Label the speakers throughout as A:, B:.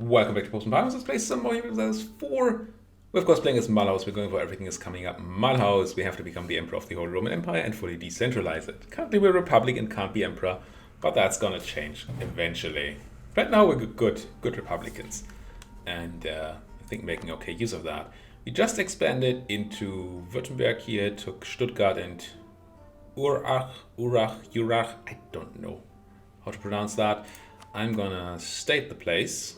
A: Welcome back to Post Mulhouse. Let's play some more Universalis 4. We're of course playing as Mulhouse. We're going for everything is coming up. Mulhouse, we have to become the emperor of the whole Roman Empire and fully decentralize it. Currently we're a republic and can't be emperor, but that's gonna change eventually. Right now we're good republicans. And I think making okay use of that. We just expanded into Württemberg here, took Stuttgart and Urach, I don't know how to pronounce that. I'm gonna state the place.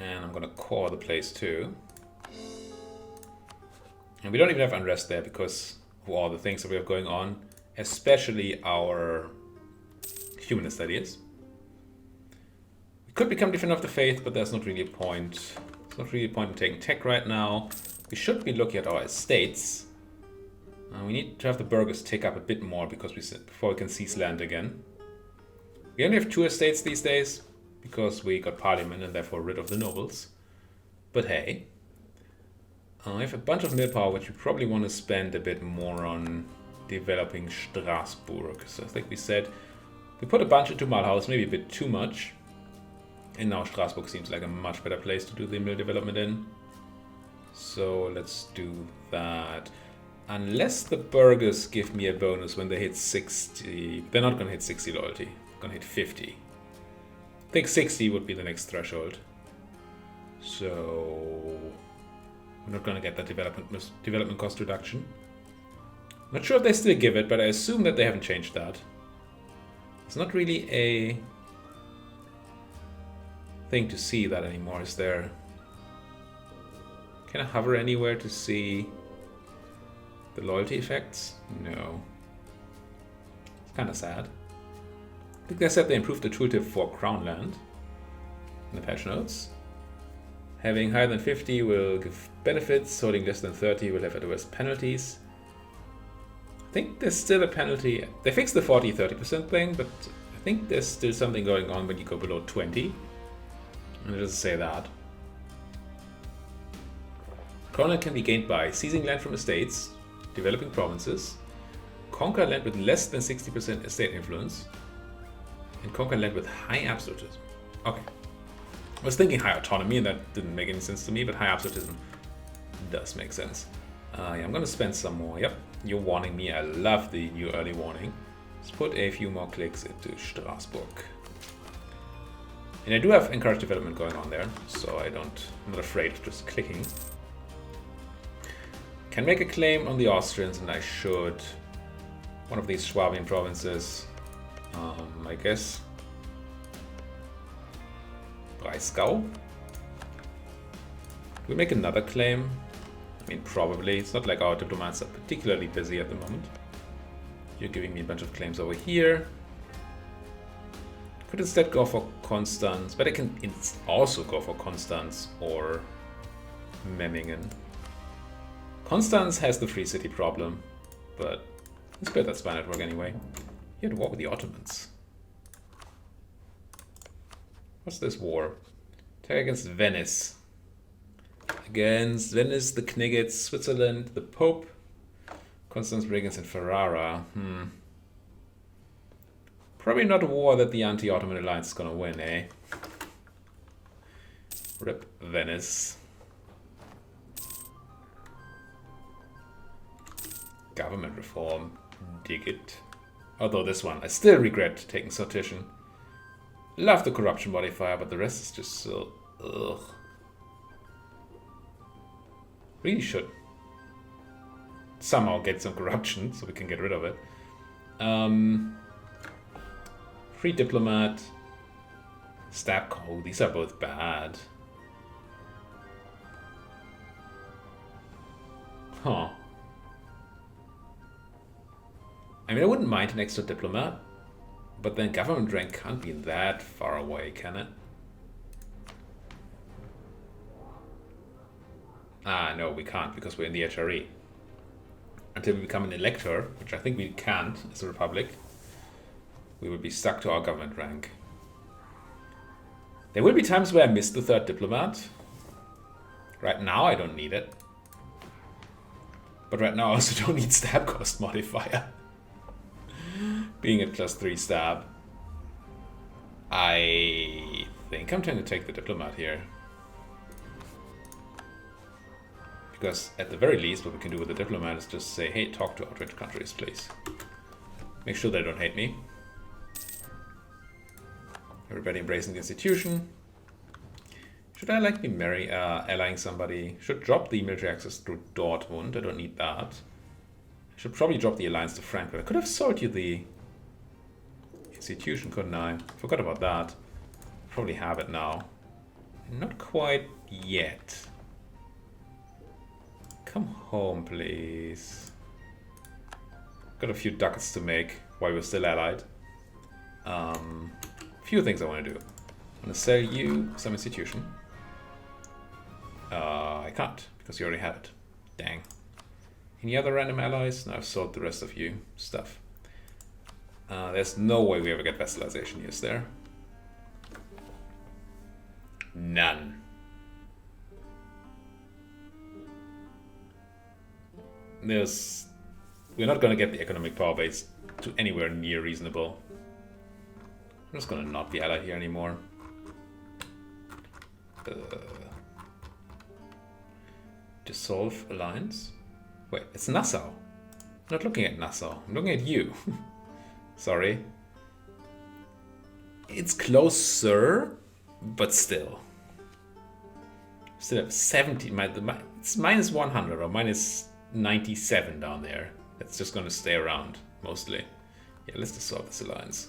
A: And I'm gonna core the place too. And we don't even have unrest there because of all the things that we have going on, especially our humanist ideas. We could become defender of the faith, but there's not really a point. There's not really a point in taking tech right now. We should be looking at our estates. We need to have the burghers take up a bit more because before we can seize land again. We only have 2 estates these days, because we got parliament and therefore rid of the nobles. But hey, I have a bunch of mill power which we probably want to spend a bit more on developing Strasbourg. So I think we said we put a bunch into Mulhouse, maybe a bit too much. And now Strasbourg seems like a much better place to do the mill development in. So let's do that. Unless the burghers give me a bonus when they hit 60. They're not going to hit 60 loyalty. They're going to hit 50. I think 60 would be the next threshold. So we're not going to get that development cost reduction. Not sure if they still give it, but I assume that they haven't changed that. It's not really a thing to see that anymore, is there? Can I hover anywhere to see the loyalty effects? No. It's kind of sad. I think they said they improved the tooltip for Crown Land in the patch notes. Having higher than 50 will give benefits, holding less than 30 will have adverse penalties. I think there's still a penalty. They fixed the 40-30% thing, but I think there's still something going on when you go below 20. And it doesn't say that. Crown Land can be gained by seizing land from estates, developing provinces, conquer land with less than 60% estate influence, and conquer land with high absolutism. Okay. I was thinking high autonomy and that didn't make any sense to me, but high absolutism does make sense. Yeah, I'm gonna spend some more. Yep, you're warning me. I love the new early warning. Let's put a few more clicks into Strasbourg. And I do have encouraged development going on there, so I'm not afraid of just clicking. Can make a claim on the Austrians, and I should. One of these Swabian provinces. I guess Breisgau. We make another claim. I mean, probably. It's not like our diplomats are particularly busy at the moment. You're giving me a bunch of claims over here. Could instead go for Konstanz, but I can also go for Konstanz or Memmingen. Konstanz has the free city problem, but let's build that spy network anyway. You had a war with the Ottomans. What's this war? Attack against Venice. Against Venice, the Knights, Switzerland, the Pope, Constance, Bregenz, and Ferrara. Probably not a war that the anti-Ottoman alliance is gonna win, eh? Rip Venice. Government reform. Dig it. Although this one, I still regret taking Sortition. Love the corruption modifier, but the rest is just so... ugh. Really should somehow get some corruption so we can get rid of it. Free diplomat. Stab code. These are both bad. Huh. I mean, I wouldn't mind an extra diplomat, but then government rank can't be that far away, can it? Ah, no, we can't because we're in the HRE. Until we become an elector, which I think we can't as a republic, we will be stuck to our government rank. There will be times where I miss the 3rd diplomat. Right now, I don't need it. But right now, I also don't need stab cost modifier. Being at +3 stab. I think I'm trying to take the diplomat here. Because at the very least, what we can do with the diplomat is just say, hey, talk to outraged countries, please. Make sure they don't hate me. Everybody embracing the institution. Should I like be allying somebody? Should drop the military access to Dortmund. I don't need that. I should probably drop the alliance to Frankfurt. I could have sold you the institution, couldn't I? Forgot about that. Probably have it now. Not quite yet. Come home, please. Got a few ducats to make while we're still allied. Few things I want to do. I'm going to sell you some institution. I can't, because you already have it. Dang. Any other random allies? No, I've sold the rest of you stuff. There's no way we ever get vassalization, is there? None. We're not going to get the economic power base to anywhere near reasonable. I'm just going to not be allied here anymore. Dissolve alliance? Wait, it's Nassau. I'm not looking at Nassau. I'm looking at you. Sorry. It's closer, but still. Still have 70. It's minus 100 or minus 97 down there. It's just going to stay around, mostly. Yeah, let's dissolve this alliance.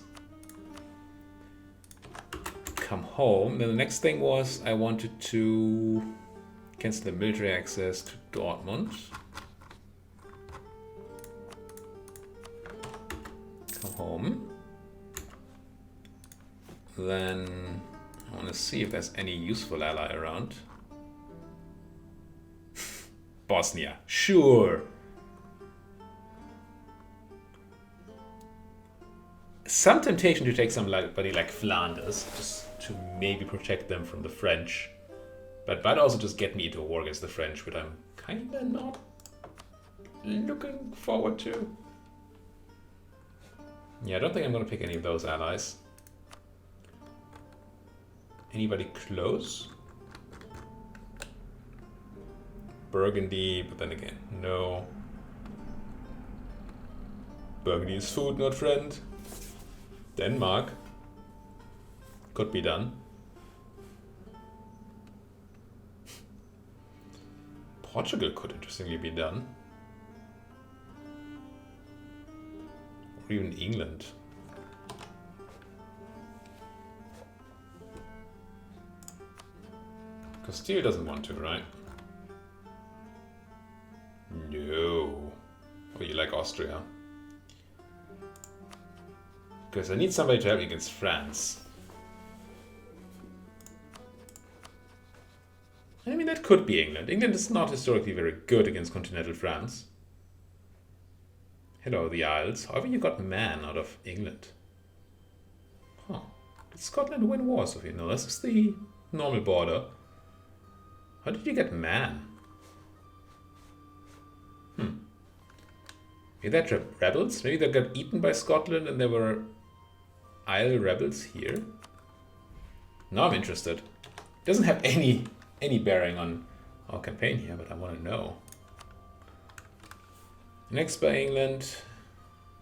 A: Come home. Then the next thing was I wanted to cancel the military access to Dortmund. Come home. Then I want to see if there's any useful ally around. Bosnia, sure. Some temptation to take somebody like Flanders, just to maybe protect them from the French. But might also just get me into a war against the French, which I'm kinda not looking forward to. Yeah, I don't think I'm gonna pick any of those allies. Anybody close? Burgundy, but then again, no. Burgundy is food, not friend. Denmark. Could be done. Portugal could interestingly be done. Or even England. Castile doesn't want to, right? No. Oh, you like Austria? Because I need somebody to help me against France. I mean, that could be England. England is not historically very good against continental France. Hello, the Isles. However, you got man out of England. Huh. Did Scotland win wars of you? No, this is the normal border. How did you get man? Maybe they're rebels? Maybe they got eaten by Scotland and there were Isle rebels here? Now I'm interested. It doesn't have any bearing on our campaign here, but I want to know. Next by England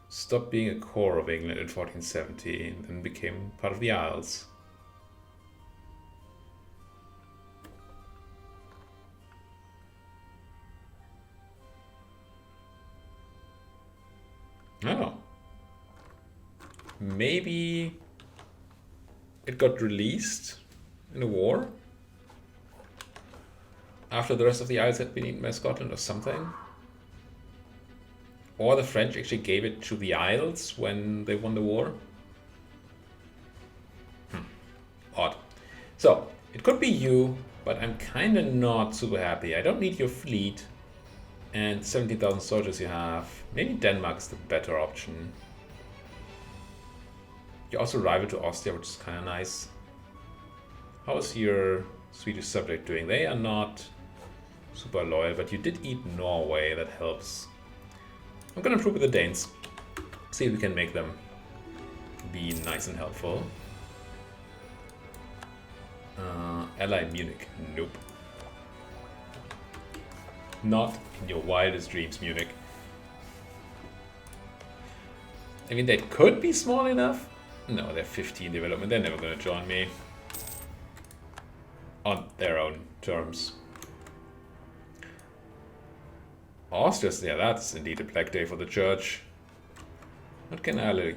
A: stopped being a core of England in 1470 and then became part of the Isles. Oh. Maybe it got released in a war after the rest of the Isles had been eaten by Scotland or something. Or the French actually gave it to the Isles when they won the war. Odd. So, it could be you, but I'm kind of not super happy. I don't need your fleet. And 17,000 soldiers you have. Maybe Denmark is the better option. You're also rival to Austria, which is kind of nice. How is your Swedish subject doing? They are not super loyal, but you did eat Norway. That helps. I'm gonna improve with the Danes. See if we can make them be nice and helpful. Ally Munich. Nope. Not in your wildest dreams, Munich. I mean, they could be small enough. No, they're 15 development. They're never going to join me. On their own terms. Austria's, yeah, that's indeed a black day for the church. What can I look?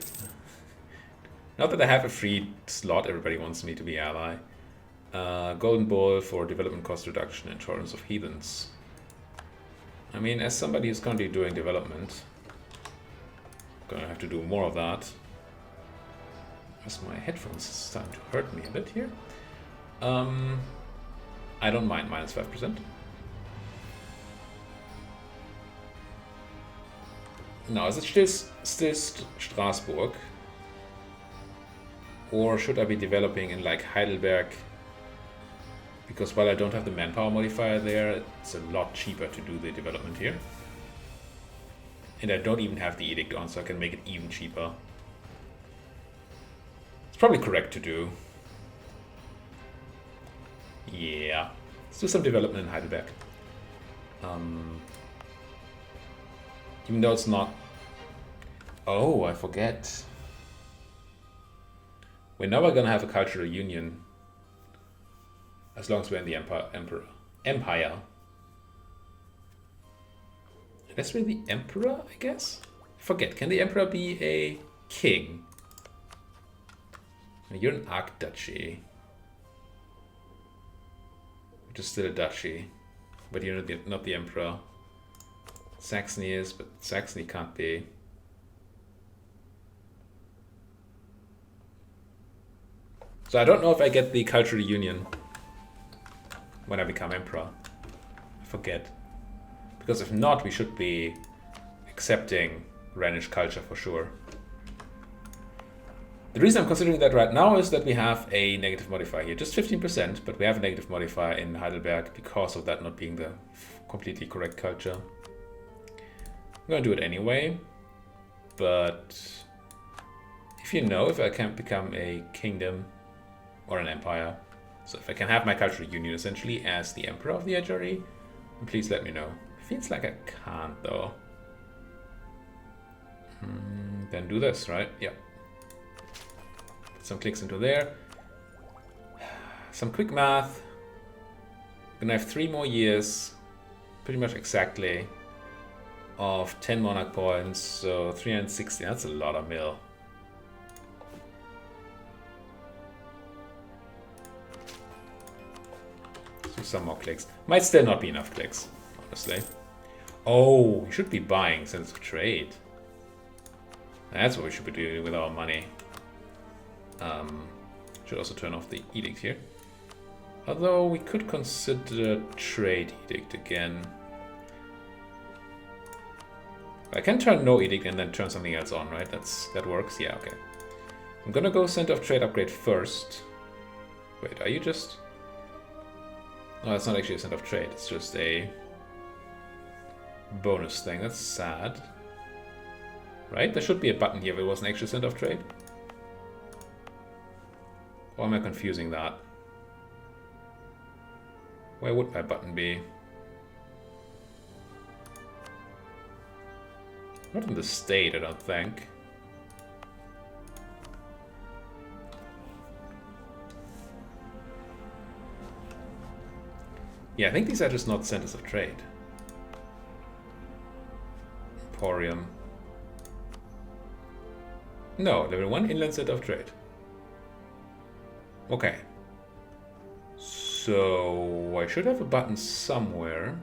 A: Not that I have a free slot, everybody wants me to be ally. Golden Bull for development cost reduction and tolerance of heathens. I mean, as somebody who's currently doing development, I'm gonna have to do more of that. As my headphones starting to hurt me a bit here. I don't mind minus 5%. No, is it still Strasbourg? Or should I be developing in like Heidelberg? Because while I don't have the manpower modifier there, it's a lot cheaper to do the development here. And I don't even have the edict on, so I can make it even cheaper. It's probably correct to do. Yeah. Let's do some development in Heidelberg. Even though it's not... Oh, I forget. We're never gonna have a cultural union. As long as we're in the Empire. Unless we're the Emperor, I guess? I forget, can the Emperor be a king? You're an Archduchy. Which is still a duchy. But you're not the Emperor. Saxony is, but Saxony can't be. So I don't know if I get the cultural union when I become Emperor. I forget. Because if not, we should be accepting Rhenish culture for sure. The reason I'm considering that right now is that we have a negative modifier here. Just 15%, but we have a negative modifier in Heidelberg because of that not being the completely correct culture. I'm going to do it anyway. But if you know if I can become a kingdom or an empire, so if I can have my cultural union essentially as the emperor of the HRE, please let me know. Feels like I can't though. Then do this, right? Yeah. Put some clicks into there. Some quick math. I'm gonna have 3 more years, pretty much exactly, of 10 monarch points, so 360. That's a lot of mil. Let's do some more clicks. Might still not be enough clicks, honestly. Oh, we should be buying sense of trade. That's what we should be doing with our money. Should also turn off the edict here. Although we could consider trade edict again. I can turn no edict and then turn something else on, right? That works. Yeah, okay. I'm gonna go center of trade upgrade first. Wait, are you just... No, that's not actually a center of trade. It's just a bonus thing. That's sad. Right? There should be a button here if it was an actual center of trade. Or am I confusing that? Where would my button be? Not in the state, I don't think. Yeah, I think these are just not centers of trade. Emporium. No, level 1 inland center of trade. Okay. So I should have a button somewhere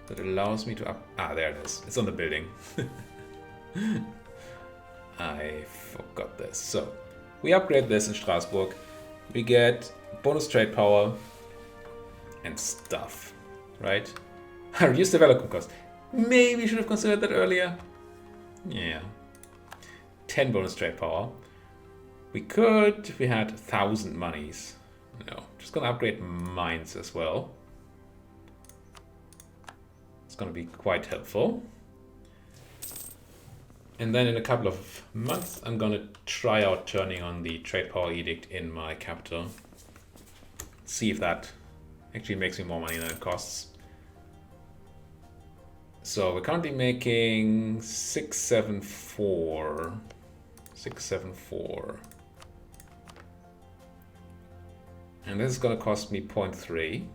A: that allows me to up... Ah, there it is. It's on the building. I forgot this. So we upgrade this in Strasbourg. We get bonus trade power and stuff, right? Reduce development cost. Maybe you should have considered that earlier. Yeah. 10 bonus trade power. We could, if we had 1,000 monies. No, just gonna upgrade mines as well. It's gonna be quite helpful. And then in a couple of months, I'm gonna try out turning on the trade power edict in my capital. see if that actually makes me more money than it costs. So we're currently making 674. 674. And this is going to cost me 0.3.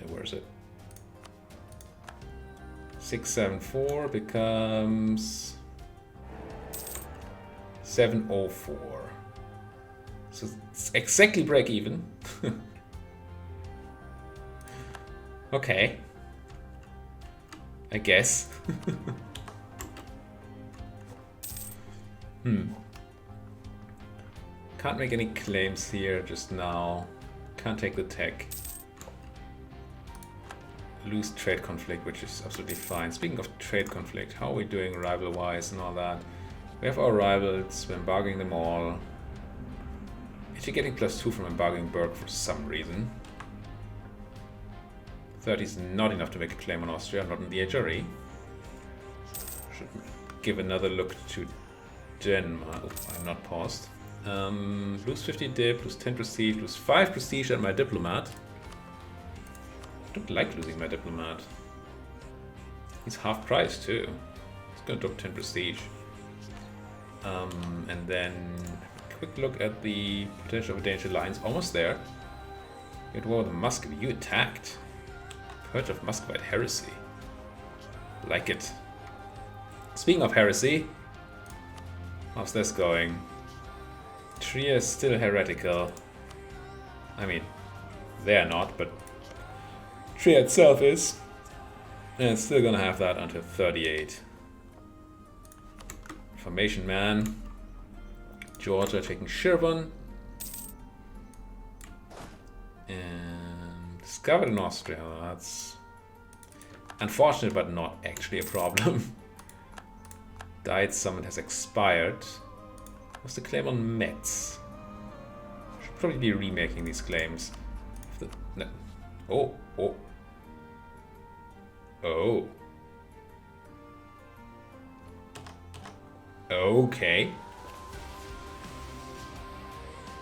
A: Where is it? 674 becomes 704. So it's exactly break even. Okay. I guess. Can't make any claims here just now. Can't take the tech. Lose trade conflict, which is absolutely fine. Speaking of trade conflict, how are we doing rival-wise and all that? We have our rivals, we're embargoing them all. Actually getting +2 from embargoing Berg for some reason. 30 is not enough to make a claim on Austria, not in the HRE. Should give another look to Denmark. Oh, I'm not paused. Lose 50 dip, lose 10 prestige, lose 5 prestige and my diplomat. I don't like losing my diplomat. He's half price too. He's gonna drop 10 prestige. And then a quick look at the potential of a Danish alliance. Almost there. You had war with Muscovy. You attacked. Purge of Muscovite heresy. Like it. Speaking of heresy, how's this going? Trier is still heretical. I mean, they're not, but Trier itself is. And it's still gonna have that until 38. Reformation man. Georgia taking Shirvan. And discovered in Austria. That's unfortunate, but not actually a problem. Diet Summit has expired. What's the claim on Metz? Should probably be remaking these claims. No. Oh. Okay.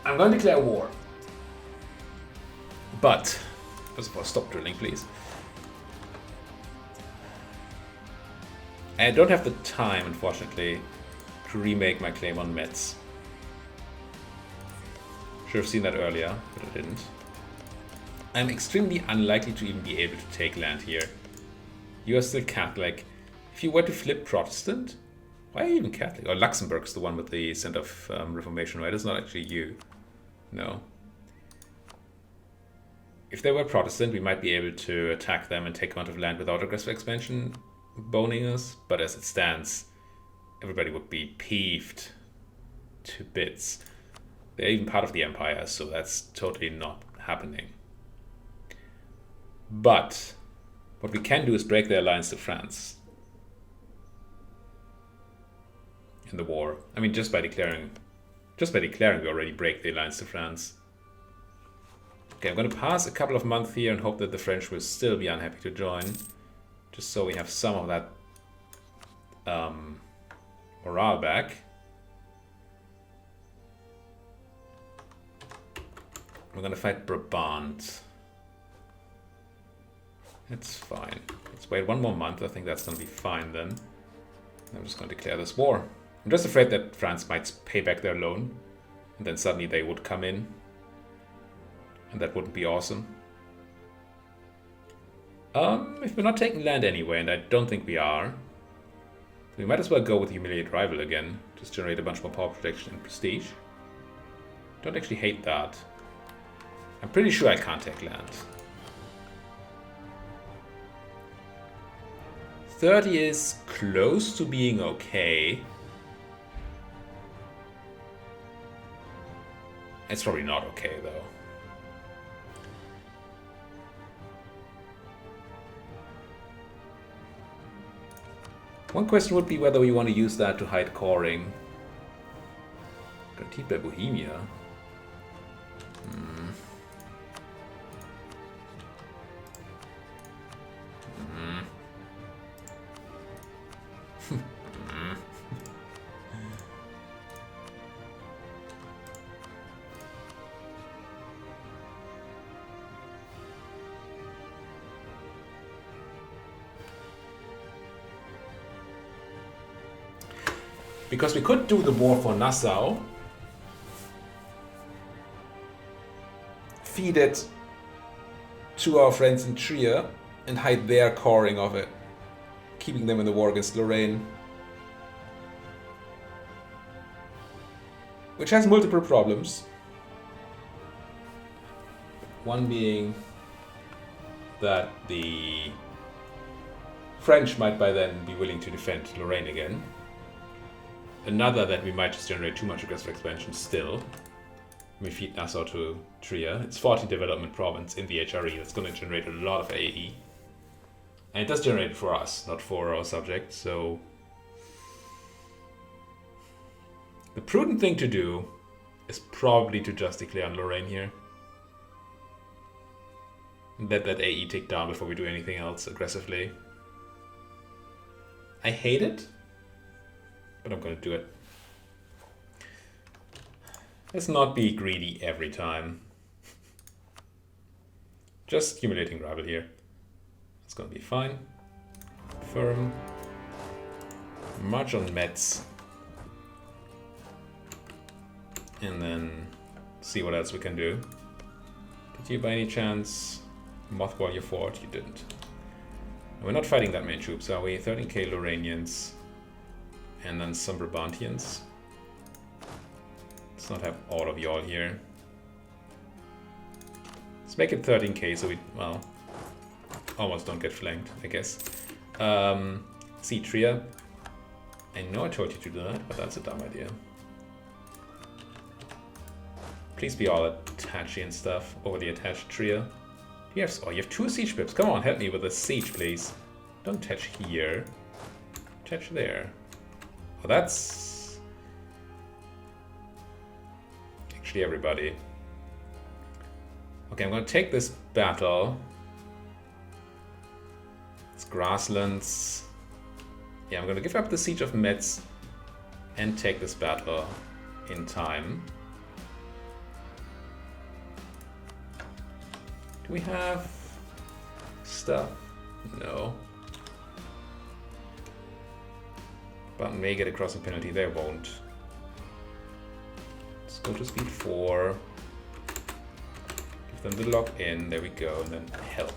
A: I'm going to declare war. But, first of all, stop drilling, please. I don't have the time, unfortunately, to remake my claim on Metz. Should have seen that earlier, but I didn't. I'm extremely unlikely to even be able to take land here. You are still Catholic. If you were to flip Protestant, why are you even Catholic? Oh, Luxembourg's the one with the Center of Reformation, right? It's not actually you. No. If they were Protestant, we might be able to attack them and take amount of land without aggressive expansion boning us, but as it stands, everybody would be peeved to bits. They're even part of the empire, so that's totally not happening. But what we can do is break their alliance to France in the war. I mean, just by declaring we already break the alliance to France. Okay, I'm going to pass a couple of months here and hope that the French will still be unhappy to join. Just so we have some of that morale back. We're going to fight Brabant. It's fine. Let's wait one more month. I think that's going to be fine then. I'm just going to declare this war. I'm just afraid that France might pay back their loan. And then suddenly they would come in. And that wouldn't be awesome. If we're not taking land anyway, and I don't think we are, we might as well go with Humiliate Rival again. Just generate a bunch more power protection and prestige. Don't actually hate that. I'm pretty sure I can't take land. 30 is close to being okay. It's probably not okay though. One question would be whether we want to use that to hide coring. Guaranteed by Bohemia. Because we could do the war for Nassau, feed it to our friends in Trier, and hide their coring of it, keeping them in the war against Lorraine. Which has multiple problems. One being that the French might by then be willing to defend Lorraine again. Another that we might just generate too much aggressive expansion still. We feed Nassau to Trier. It's 40 development province in the HRE. That's going to generate a lot of AE. And it does generate it for us, not for our subject, so... The prudent thing to do is probably to just declare on Lorraine here. Let that AE tick down before we do anything else aggressively. I hate it, but I'm going to do it. Let's not be greedy every time. Just accumulating rival here. It's going to be fine. Firm. March on Metz. And then see what else we can do. Did you by any chance mothball your fort? You didn't. We're not fighting that many troops, are we? 13k Lorrainians. And then some Brabantians. Let's not have all of y'all here. Let's make it 13k so we, well, almost don't get flanked, I guess. See Trier. I know I told you to do that, but that's a dumb idea. Please be all attachy and stuff. Overly attached Trier. You have, oh, you have 2 siege pips. Come on, help me with a siege, please. Don't attach here. Attach there. Oh, that's... actually everybody. Okay, I'm going to take this battle. It's grasslands. Yeah, I'm going to give up the siege of Metz and take this battle in time. Do we have stuff? No. But may get a crossing penalty, they won't. Let's go to speed 4. Give them the lock in, there we go, and then help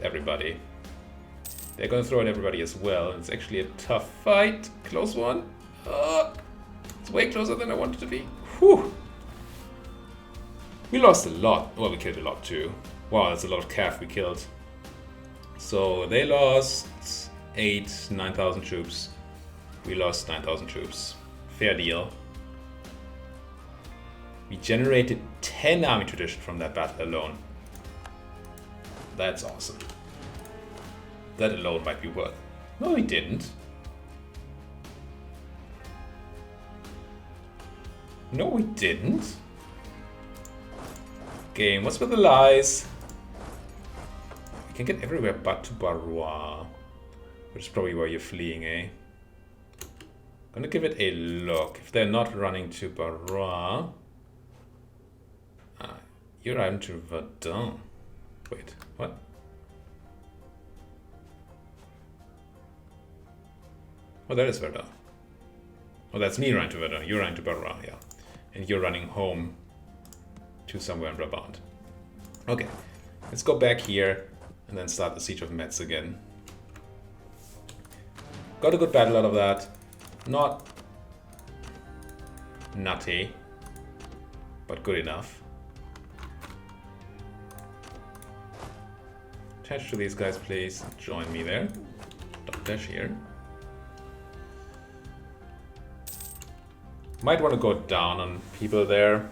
A: everybody. They're gonna throw in everybody as well. It's actually a tough fight. Close one. It's way closer than I wanted to be. Whew. We lost a lot. Well, we killed a lot too. Wow, that's a lot of calf we killed. So they lost 9,000 troops. We lost 9,000 troops. Fair deal. We generated 10 army tradition from that battle alone. That's awesome. That alone might be worth. No, we didn't. No, we didn't. Game, what's with the lies? We can get everywhere but to Barrois, which is probably where you're fleeing, eh? Gonna give it a look. If they're not running to Barrois, you're running to Verdun. Wait, what? Oh, that is Verdun. Oh, that's me running to Verdun. You're running to Barrois, yeah. And you're running home to somewhere in Brabant. Okay, let's go back here and then start the siege of Metz again. Got a good battle out of that. Not nutty, but good enough. Attach to these guys, please. Join me there. Dot dash here. Might want to go down on people there.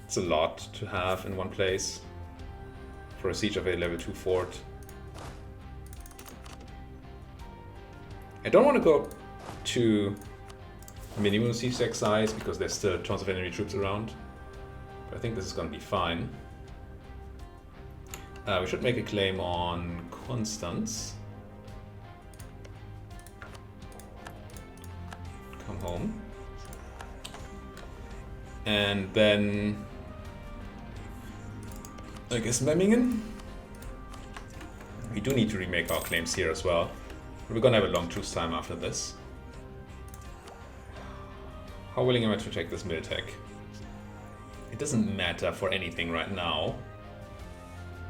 A: It's a lot to have in one place for a siege of a level 2 fort. I don't want to go to minimum siege stack size because there's still tons of enemy troops around. But I think this is going to be fine. We should make a claim on Constance. Come home. And then I guess Memmingen. We do need to remake our claims here as well. We're gonna have a long truce time after this. How willing am I to take this mid-tech? It doesn't matter for anything right now.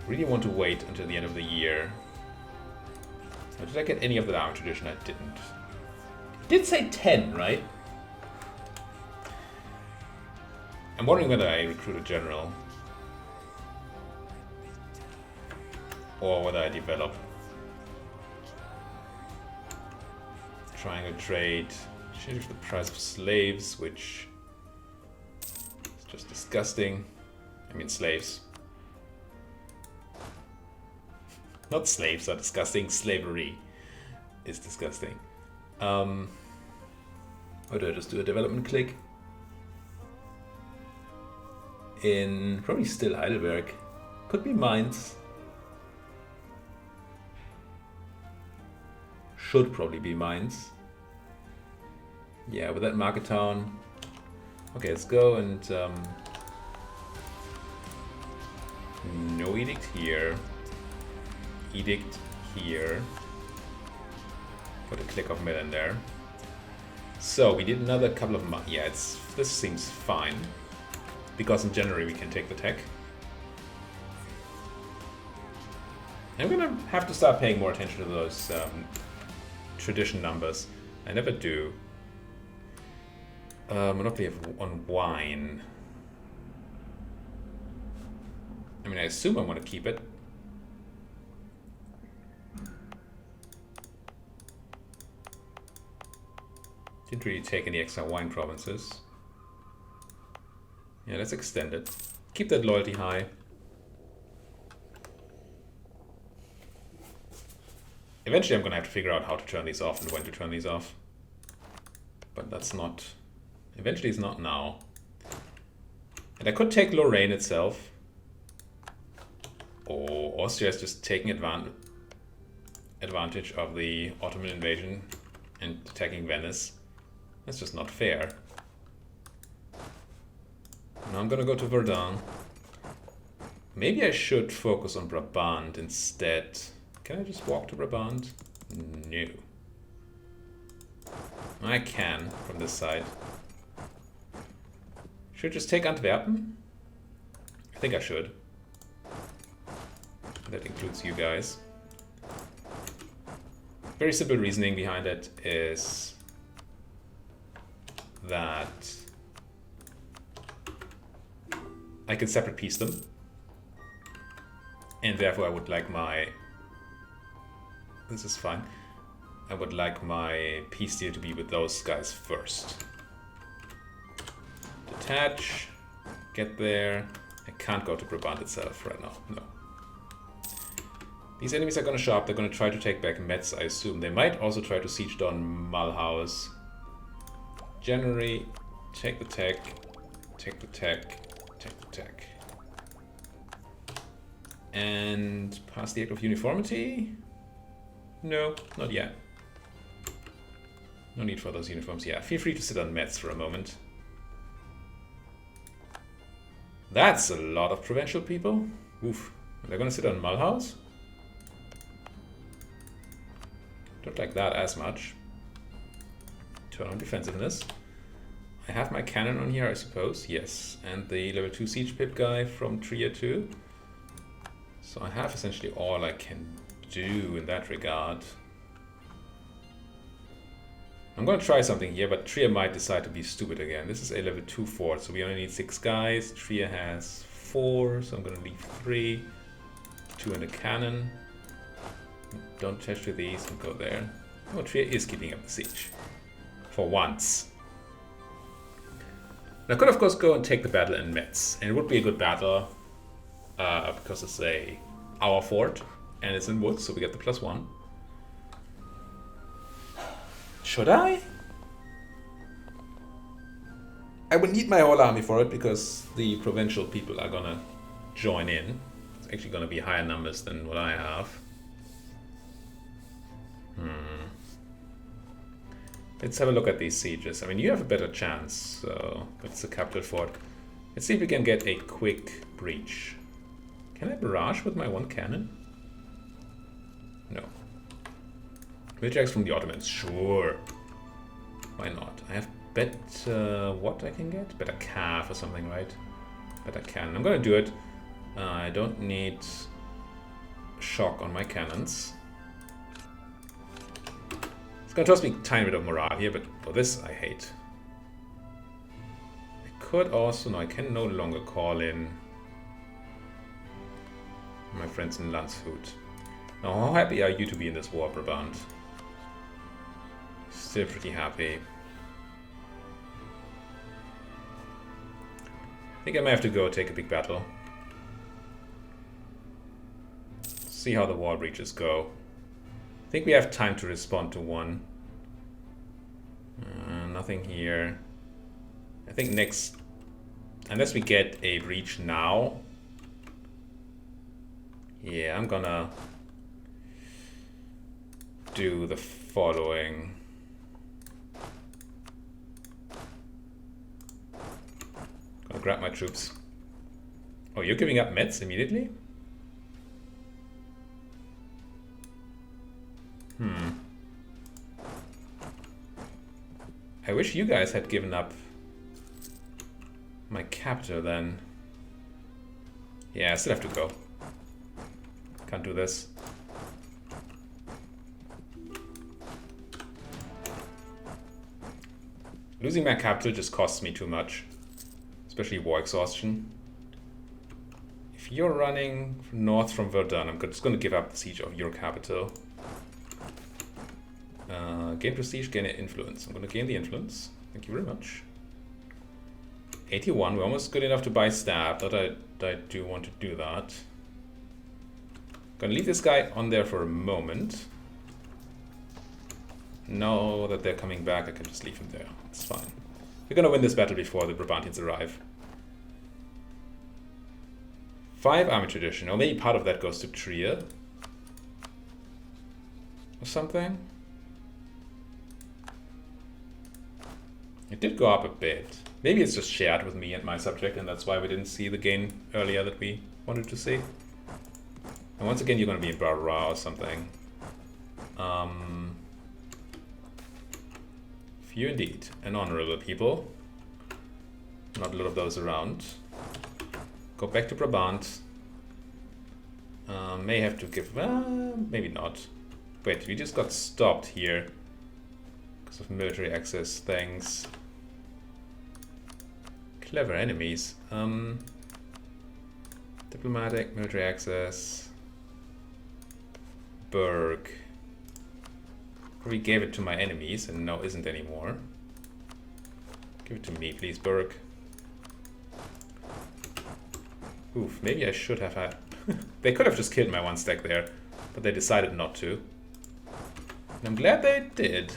A: Really want to wait until the end of the year. Did I get any of the army tradition? I didn't. It did say 10, right? I'm wondering whether I recruit a general. Or whether I develop. Triangle trade. Change the price of slaves, which is just disgusting. I mean slaves. Not slaves are disgusting, slavery is disgusting. Or do I just do a development click? In probably still Heidelberg. Could be Mainz. Should probably be Mainz. Yeah, with that market town. Okay, let's go and no edict here. Edict here. Put a click of mill in there. So we did another couple of months. Yeah, this seems fine. Because in January we can take the tech. I'm gonna have to start paying more attention to those tradition numbers. I never do. Monopoly on wine. I mean, I assume I want to keep it. Didn't really take any extra wine provinces. Yeah, let's extend it. Keep that loyalty high. Eventually I'm gonna have to figure out how to turn these off and when to turn these off. But that's not... Eventually it's not now. And I could take Lorraine itself. Or Austria is just taking advantage of the Ottoman invasion and attacking Venice. That's just not fair. Now I'm gonna go to Verdun. Maybe I should focus on Brabant instead. Can I just walk to Brabant? No. I can from this side. Should I just take Antwerpen? I think I should. That includes you guys. Very simple reasoning behind it is that I can separate piece them. And therefore I would like my... This is fine. I would like my peace deal to be with those guys first. Detach. Get there. I can't go to Brabant itself right now. No. These enemies are going to show up. They're going to try to take back Metz, I assume. They might also try to siege down Mulhouse. January. Take the tech. Take the tech. Take the tech. And pass the Act of Uniformity? No, not yet. No need for those uniforms. Yeah, feel free to sit on Metz for a moment. That's a lot of provincial people. Oof. They're gonna sit on Mulhouse? Don't like that as much. Turn on defensiveness. I have my cannon on here, I suppose. Yes, and the level 2 siege pip guy from Trier 2. So I have essentially all I can do in that regard. I'm going to try something here, but Trier might decide to be stupid again. This is a level 2 fort, so we only need 6 guys. Trier has 4, so I'm going to leave 3. 2 in the cannon. Don't touch to these and go there. Oh, Trier is keeping up the siege. For once. And I could of course go and take the battle in Metz. And it would be a good battle. Because it's our fort. And it's in woods, so we get the +1. Should I? I would need my whole army for it because the provincial people are gonna join in. It's actually gonna be higher numbers than what I have. Let's have a look at these sieges. I mean, you have a better chance, so it's a capital fort. Let's see if we can get a quick breach. Can I barrage with my 1 cannon? No. Rejects from the Ottomans, sure. Why not? I have better what I can get? Better calf or something, right? Better cannon. I'm gonna do it. I don't need shock on my cannons. It's gonna toss me a tiny bit of morale here, but for this I hate. I could also, no, I can no longer call in my friends in Landshut. Now, how happy are you to be in this war, Brabant? Still pretty happy. I think I may have to go take a big battle. See how the wall breaches go. I think we have time to respond to one. Nothing here. I think next, unless we get a breach now. Yeah, I'm gonna do the following. Gonna grab my troops. Oh, you're giving up Metz immediately? I wish you guys had given up my capital then. Yeah, I still have to go. Can't do this. Losing my capital just costs me too much. Especially war exhaustion. If you're running north from Verdun, I'm just going to give up the siege of your capital. Gain prestige, gain influence. I'm going to gain the influence. Thank you very much. 81, we're almost good enough to buy stab. Not that I do want to do that. Gonna leave this guy on there for a moment. Now that they're coming back, I can just leave him there. It's fine. We're gonna win this battle before the Brabantians arrive. 5 army tradition. Or maybe part of that goes to Trier. Or something. It did go up a bit. Maybe it's just shared with me and my subject, and that's why we didn't see the gain earlier that we wanted to see. And once again, you're going to be in Barra or something. Few indeed. And honorable people. Not a lot of those around. Go back to Brabant. May have to give... maybe not. Wait, we just got stopped here. Because of military access things. Clever enemies. Diplomatic, military access. Berg. Probably gave it to my enemies and now isn't anymore. Give it to me, please, Berg. Oof, maybe I should have had... They could have just killed my one stack there, but they decided not to. And I'm glad they did.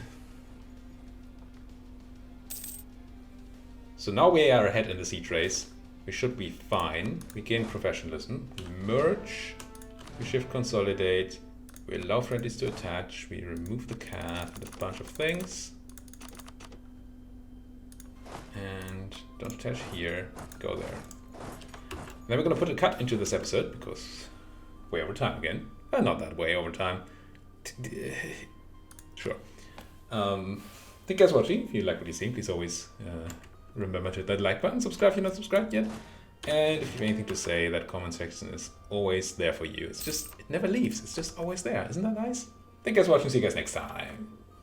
A: So now we are ahead in the siege race. We should be fine. We gain professionalism. We merge. We shift consolidate. We allow friendlies to attach. We remove the cat and a bunch of things. And don't attach here. Go there. Then we're going to put a cut into this episode because way over time again. Not that way over time. Sure. Thank you guys for watching. If you like what you see, please always remember to hit that like button. Subscribe if you're not subscribed yet. And if you have anything to say, that comment section is always there for you. It's just, it never leaves. It's just always there. Isn't that nice? Thank you guys for watching. See you guys next time.